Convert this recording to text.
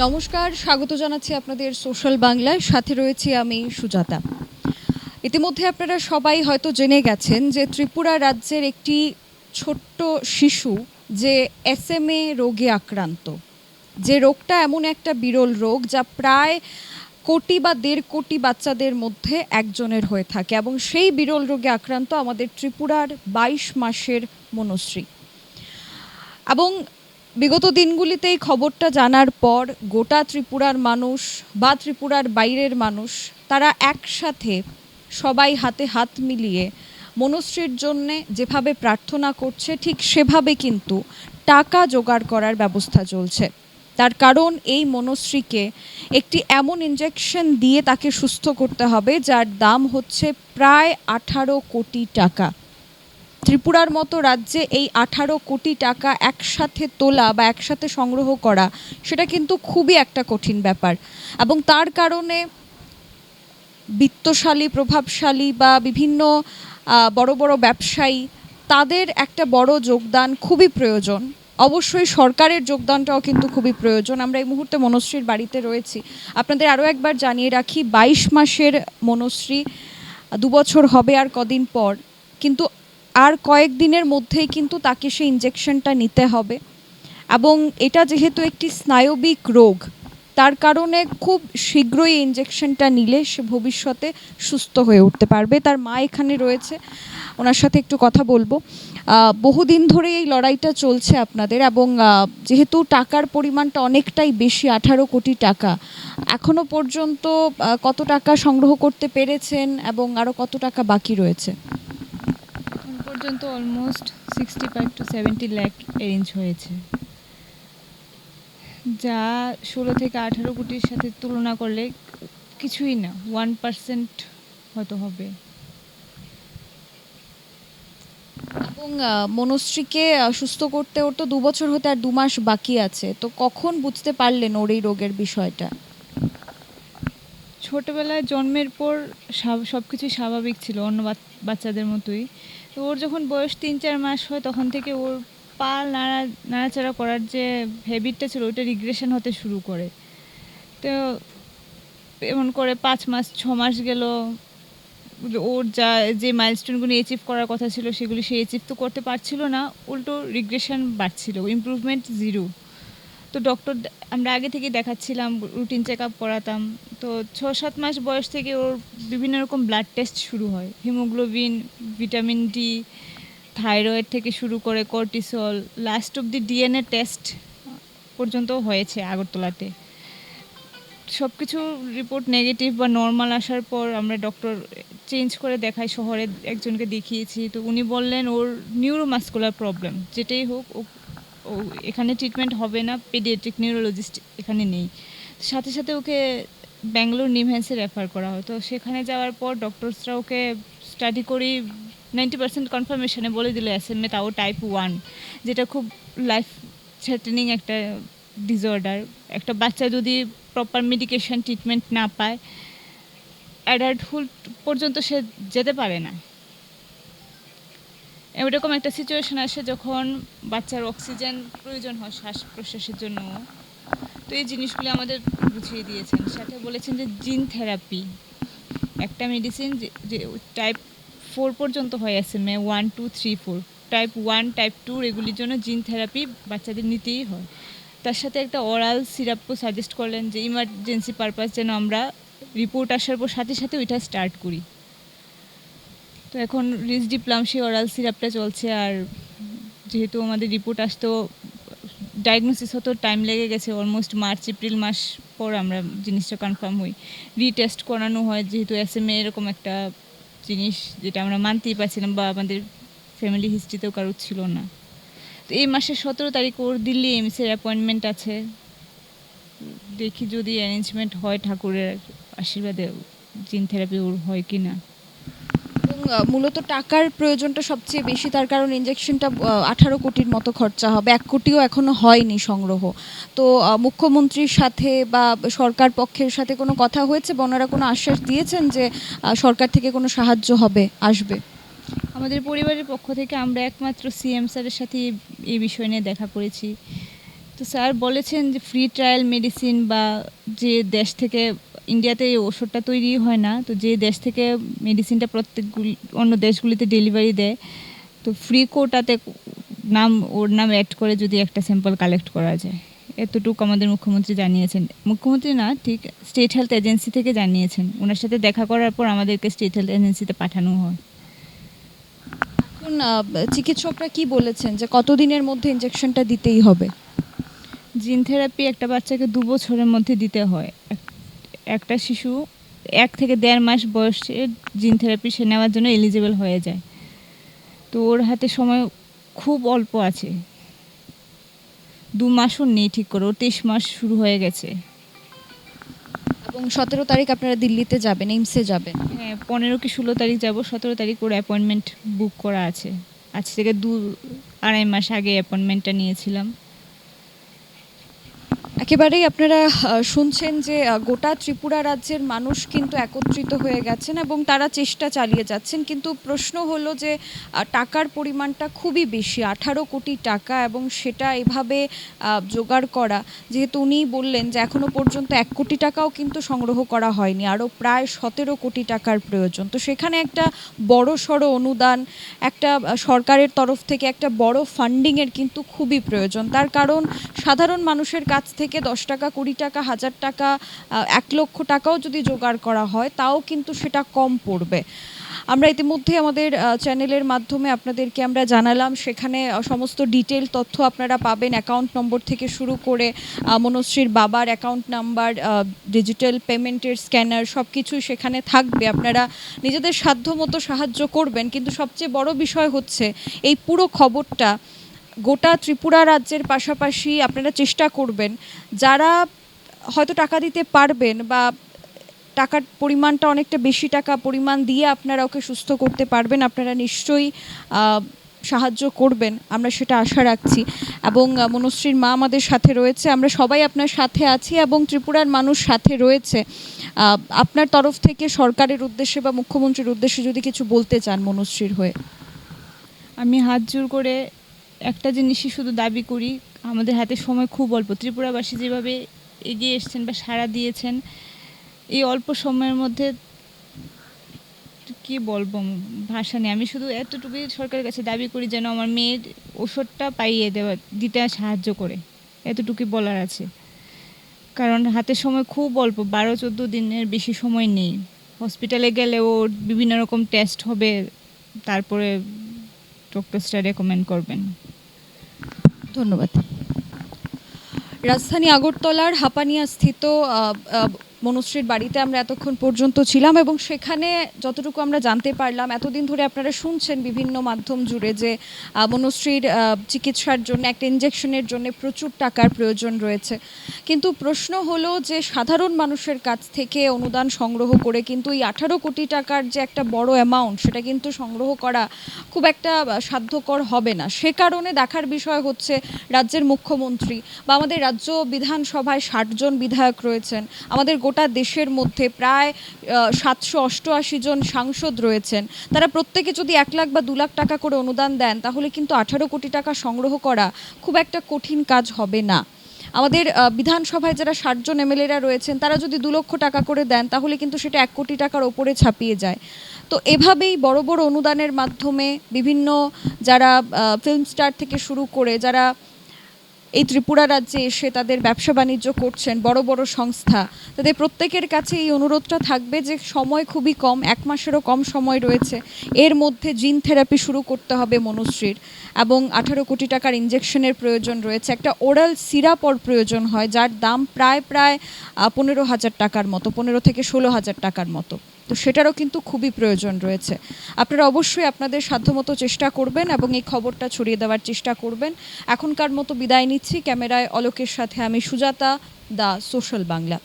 নমস্কার, স্বাগত জানাচ্ছি আপনাদের সোশ্যাল বাংলায়। সাথে রয়েছি আমি সুজাতা। ইতিমধ্যে আপনারা সবাই হয়তো জেনে গেছেন যে ত্রিপুরা রাজ্যের একটি ছোট্ট শিশু যে SMA রোগে আক্রান্ত। যে রোগটা এমন একটা বিরল রোগ যা প্রায় কোটি বা ১.৫ কোটি বাচ্চাদের মধ্যে একজনের হয়ে থাকে, এবং সেই বিরল রোগে আক্রান্ত আমাদের ত্রিপুরার ২২ মাসের মনুশ্রী। এবং বিগত দিনগুলিতে এই খবরটা জানার পর গোটা ত্রিপুরার মানুষ বা ত্রিপুরার বাইরের মানুষ তারা একসাথে সবাই হাতে হাত মিলিয়ে মনুশ্রীর জন্যে যেভাবে প্রার্থনা করছে, ঠিক সেভাবে কিন্তু টাকা জোগাড় করার ব্যবস্থা চলছে। তার কারণ এই মনুশ্রীকে একটি এমন ইনজেকশন দিয়ে তাকে সুস্থ করতে হবে যার দাম হচ্ছে প্রায় ১৮ কোটি টাকা। ত্রিপুরার মতো রাজ্যে এই ১৮ কোটি টাকা একসাথে তোলা বা একসাথে সংগ্রহ করা সেটা কিন্তু খুবই একটা কঠিন ব্যাপার, এবং তার কারণে বিত্তশালী, প্রভাবশালী বা বিভিন্ন বড় বড় ব্যবসায়ী তাদের একটা বড় যোগদান খুবই প্রয়োজন। অবশ্যই সরকারের যোগদানটাও কিন্তু খুবই প্রয়োজন। আমরা এই মুহূর্তে মনুশ্রীর বাড়িতে রয়েছি। আপনাদের আরও একবার জানিয়ে রাখি, ২২ মাসের মনুশ্রী, ২ বছর হবে আর কদিন পর, কিন্তু আর কয়েকদিনের মধ্যেই কিন্তু তাকে সেই ইনজেকশনটা নিতে হবে। এবং এটা যেহেতু একটি স্নায়বিক রোগ, তার কারণে খুব শীঘ্রই এই ইনজেকশনটা নিলে সে ভবিষ্যতে সুস্থ হয়ে উঠতে পারবে। তার মা এখানে রয়েছে, ওনার সাথে একটু কথা বলবো। বহুদিন ধরে এই লড়াইটা চলছে আপনাদের, এবং যেহেতু টাকার পরিমাণটা অনেকটাই বেশি, ১৮ কোটি টাকা, এখনো পর্যন্ত কত টাকা সংগ্রহ করতে পেরেছেন এবং আরও কত টাকা বাকি রয়েছে? এখন পর্যন্ত অলমোস্ট 65 to 70 লাখ অ্যারেঞ্জ হয়েছে, যা ১৬ থেকে ১৮ কোটির সাথে তুলনা করলে কিছুই না, 1% হয়তো হবে। এবং মনুশ্রীকে সুস্থ করতে ওর তো ২ বছর হতে আর ২ মাস বাকি আছে, তো কখন বুঝতে পারলেন ওর এই রোগের বিষয়টা? ছোটোবেলায় জন্মের পর সব কিছুই স্বাভাবিক ছিল, অন্য বাচ্চাদের মতোই। তো ওর যখন বয়স ৩-৪ মাস হয়, তখন থেকে ওর পা নাড়াচাড়া করার যে হ্যাবিটটা ছিল, ওইটা রিগ্রেশন হতে শুরু করে। তো এমন করে ৫ মাস ৬ মাস গেল, ওর যে মাইলস্টোনগুলো অ্যাচিভ করার কথা ছিল সেগুলি সে অ্যাচিভ তো করতে পারছিল না, উল্টো রিগ্রেশন বাড়ছিল, ইমপ্রুভমেন্ট জিরো। তো আমরা আগে থেকেই দেখাচ্ছিলাম, রুটিন চেক আপ করাতাম। তো ৬-৭ মাস বয়স থেকে ওর বিভিন্ন রকম ব্লাড টেস্ট শুরু হয়, হিমোগ্লোবিন, ভিটামিন ডি, থাইরয়েড থেকে শুরু করে কর্টিসল, লাস্ট অব্দি ডিএনএ টেস্ট পর্যন্ত হয়েছে আগরতলাতে। সব কিছু রিপোর্ট নেগেটিভ বা নর্মাল আসার পর আমরা ডক্টর চেঞ্জ করে দেখাই, শহরে একজনকে দেখিয়েছি। তো উনি বললেন ওর নিউরোমাস্কুলার প্রবলেম, যেটাই হোক ও এখানে ট্রিটমেন্ট হবে না, পেডিয়াট্রিক নিউরোলজিস্ট এখানে নেই। সাথে সাথে ওকে ব্যাঙ্গালোর নিমহ্যান্সে রেফার করা হয়। তো সেখানে যাওয়ার পর ডক্টরসরা ওকে স্টাডি করি 90% কনফার্মেশনে বলে দিল SMA, তাও টাইপ 1, যেটা খুব লাইফ থ্রেটেনিং একটা ডিসঅর্ডার। একটা বাচ্চা যদি প্রপার মেডিকেশন ট্রিটমেন্ট না পায়, অ্যাডাল্টহুড পর্যন্ত সে যেতে পারে না। এরকম একটা সিচুয়েশন আসে যখন বাচ্চার অক্সিজেন প্রয়োজন হয় শ্বাস প্রশ্বাসের জন্য। তো এই জিনিসগুলি আমাদের বুঝিয়ে দিয়েছেন, সাথে বলেছেন যে জিন থেরাপি একটা মেডিসিন, যে টাইপ 4 পর্যন্ত হয় SMA 1, 2, 3, 4, টাইপ 1, টাইপ 2 এগুলির জন্য জিন থেরাপি বাচ্চাদের নিতেই হয়। তার সাথে একটা ওরাল সিরাপও সাজেস্ট করলেন, যে ইমার্জেন্সি পারপাস যেন আমরা রিপোর্ট আসার পর সাথে সাথে ওইটা স্টার্ট করি। তো এখন রিসডিপ্লাম সেই ওরাল সিরাপটা চলছে। আর যেহেতু আমাদের রিপোর্ট আসতেও ডায়াগনোসিস হতো টাইম লেগে গেছে, অলমোস্ট মার্চ এপ্রিল মাস পর আমরা জিনিসটা কনফার্ম হই। রিটেস্ট করানো হয়, যেহেতু SMA এরকম একটা জিনিস যেটা আমরা মানতেই পারছিলাম বা আমাদের ফ্যামিলি হিস্ট্রিতেও কারোর ছিল না। তো এই মাসের 17 তারিখ ওর দিল্লি এইমসের অ্যাপয়েন্টমেন্ট আছে। দেখি যদি অ্যারেঞ্জমেন্ট হয়, ঠাকুরের আশীর্বাদে জিন থেরাপি ওর হয় কি না। এবং মূলত টাকার প্রয়োজনটা সবচেয়ে বেশি, তার কারণ ইনজেকশনটা ১৮ কোটির মতো খরচা হবে, ১ কোটিও এখনো হয়নি সংগ্রহ। তো মুখ্যমন্ত্রীর সাথে বা সরকার পক্ষের সাথে কোনো কথা হয়েছে বা ওনারা কোনো আশ্বাস দিয়েছেন যে সরকার থেকে কোনো সাহায্য আসবে? আমাদের পরিবারের পক্ষ থেকে আমরা একমাত্র CM স্যারের সাথে এই বিষয় নিয়ে দেখা করেছি। তো স্যার বলেছেন যে ফ্রি ট্রায়াল মেডিসিন বা যে দেশ থেকে ইন্ডিয়াতে এই ওষুধটা তৈরি হয় না, তো যে দেশ থেকে মেডিসিনটা প্রত্যেকগুলি অন্য দেশগুলিতে ডেলিভারি দেয়, তো ফ্রি কোটাতে ওর নাম অ্যাড করে যদি একটা স্যাম্পল কালেক্ট করা যায়, এতটুকু আমাদের মুখ্যমন্ত্রী জানিয়েছেন। মুখ্যমন্ত্রী না, ঠিক স্টেট হেলথ এজেন্সি থেকে জানিয়েছেন। ওনার সাথে দেখা করার পর আমাদেরকে স্টেট হেলথ এজেন্সিতে পাঠানো হয়। এখন চিকিৎসকরা কি বলেছেন যে কতদিনের মধ্যে ইনজেকশনটা দিতেই হবে? জিন থেরাপি একটা বাচ্চাকে 2 বছরের মধ্যে দিতে হয়। একটা শিশু 1 থেকে 1.5 মাস বয়সে জিন থেরাপি সে নেওয়ার জন্য এলিজিবল হয়ে যায়। তো ওর হাতে সময় খুব অল্প আছে, 2 মাসও নেই ঠিক করে, ওর 23 মাস শুরু হয়ে গেছে। এবং 17 তারিখ আপনারা দিল্লিতে যাবেন, এইমসে যাবেন। হ্যাঁ, 15 কি 16 তারিখ যাব, 17 তারিখ ওর অ্যাপয়েন্টমেন্ট বুক করা আছে। আজ থেকে 2-2.5 মাস আগে অ্যাপয়েন্টমেন্টটা নিয়েছিলাম। একেবারেই আপনারা শুনছেন যে গোটা ত্রিপুরা রাজ্যের মানুষ কিন্তু একত্রিত হয়ে গেছেন এবং তারা চেষ্টা চালিয়ে যাচ্ছেন, কিন্তু প্রশ্ন হলো যে টাকার পরিমাণটা খুবই বেশি, 18 কোটি টাকা, এবং সেটা এভাবে জোগাড় করা, যেহেতু উনি বললেন যে এখনো পর্যন্ত 1 কোটি টাকাও কিন্তু সংগ্রহ করা হয়নি, আরও প্রায় 17 কোটি টাকার প্রয়োজন। তো সেখানে একটা বড় সড়ো অনুদান, একটা সরকারের তরফ থেকে একটা বড় ফান্ডিংয়ের কিন্তু খুবই প্রয়োজন। তার কারণ সাধারণ মানুষের কাছ থেকে 10 টাকা, 20 টাকা, 1000 টাকা, 1 লক্ষ টাকাও যদি জোগাড় করা হয় তাও কিন্তু সেটা কম পড়বে। আমরা ইতিমধ্যে আমাদের চ্যানেলের মাধ্যমে আপনাদেরকে আমরা জানালাম, সেখানে সমস্ত ডিটেল তথ্য আপনারা পাবেন, অ্যাকাউন্ট নম্বর থেকে শুরু করে মনশ্রীর বাবার অ্যাকাউন্ট নাম্বার, ডিজিটাল পেমেন্টের স্ক্যানার, সব কিছুই সেখানে থাকবে। আপনারা নিজেদের সাধ্যমতো সাহায্য করবেন, কিন্তু সবচেয়ে বড় বিষয় হচ্ছে এই পুরো খবরটা গোটা ত্রিপুরা রাজ্যের পাশাপাশি আপনারা চেষ্টা করবেন, যারা হয়তো টাকা দিতে পারবেন বা টাকার পরিমাণটা অনেকটা বেশি টাকা পরিমাণ দিয়ে আপনারা ওকে সুস্থ করতে পারবেন, আপনারা নিশ্চয়ই সাহায্য করবেন, আমরা সেটা আশা রাখছি। এবং মনশ্রীর মা আমাদের সাথে রয়েছে, আমরা সবাই আপনার সাথে আছি এবং ত্রিপুরার মানুষ সাথে রয়েছে। আপনার তরফ থেকে সরকারের উদ্দেশ্যে বা মুখ্যমন্ত্রীর উদ্দেশ্যে যদি কিছু বলতে চান মনশ্রীর হয়ে। আমি হাত জোর করে একটা জিনিসই শুধু দাবি করি, আমাদের হাতে সময় খুব অল্প। ত্রিপুরাবাসী যেভাবে এগিয়ে এসছেন বা সাড়া দিয়েছেন, এই অল্প সময়ের মধ্যে কি বলবো, ভাষা নেই। আমি শুধু এতটুকুই সরকারের কাছে দাবি করি যেন আমার মেয়ের ওষুধটা পাইয়ে দিতে সাহায্য করে, এতটুকুই বলার আছে। কারণ হাতে সময় খুব অল্প, 12-14 দিনের বেশি সময় নেই। হসপিটালে গেলে ওর বিভিন্ন রকম টেস্ট হবে, তারপরে ডক্টরসরা রেকমেন্ড করবেন। ধন্যবাদ। রাজধানী আগরতলার হাপানিয়া স্থিত মনশ্রীর বাড়িতে আমরা এতক্ষণ পর্যন্ত ছিলাম এবং সেখানে যতটুকু আমরা জানতে পারলাম, এতদিন ধরে আপনারা শুনছেন বিভিন্ন মাধ্যম জুড়ে যে মনশ্রীর চিকিৎসার জন্য, একটা ইনজেকশনের জন্য প্রচুর টাকার প্রয়োজন রয়েছে। কিন্তু প্রশ্ন হলো যে সাধারণ মানুষের কাছ থেকে অনুদান সংগ্রহ করে কিন্তু এই 18 কোটি টাকার যে একটা বড় অ্যামাউন্ট, সেটা কিন্তু সংগ্রহ করা খুব একটা সাধ্যকর হবে না। সে কারণে দেখার বিষয় হচ্ছে রাজ্যের মুখ্যমন্ত্রী বা আমাদের রাজ্য বিধানসভায় 60 জন বিধায়ক রয়েছেন, আমাদের গোটা দেশের মধ্যে প্রায় 788 জন সাংসদ রয়েছেন, তারা প্রত্যেকে যদি 1 লাখ বা 2 লাখ টাকা করে অনুদান দেন, তাহলে কিন্তু 18 কোটি টাকা সংগ্রহ করা খুব একটা কঠিন কাজ হবে না। আমাদের বিধানসভায় যারা 60 জন এমএলএরা রয়েছেন, তারা যদি 2 লক্ষ টাকা করে দেন, তাহলে কিন্তু সেটা 1 কোটি টাকার ওপরে ছাপিয়ে যায়। তো এভাবেই বড় বড় অনুদানের মাধ্যমে বিভিন্ন যারা ফিল্ম স্টার থেকে শুরু করে যারা এই ত্রিপুরা রাজ্যে এসে তাদের ব্যবসা বাণিজ্য করছেন, বড় বড় সংস্থা, তাদের প্রত্যেকের কাছে এই অনুরোধটা থাকবে যে সময় খুবই কম, 1 মাসেরও কম সময় রয়েছে, এর মধ্যে জিন থেরাপি শুরু করতে হবে মনশ্রীর, এবং 18 কোটি টাকার ইনজেকশনের প্রয়োজন রয়েছে, একটা ওরাল সিরাপর প্রয়োজন হয় যার দাম প্রায় 15,000 টাকার মতো, 15 থেকে 16,000 টাকার মতো। তো সেটারও কিন্তু খুবই প্রয়োজন রয়েছে। আপনারা অবশ্যই আপনাদের সাধ্যমতো চেষ্টা করবেন এবং এই খবরটা ছড়িয়ে দেওয়ার চেষ্টা করবেন। এখনকার মতো বিদায় নিচ্ছি। ক্যামেরায় অলোকের সাথে আমি সুজাতা, দ্য সোশ্যাল বাংলা।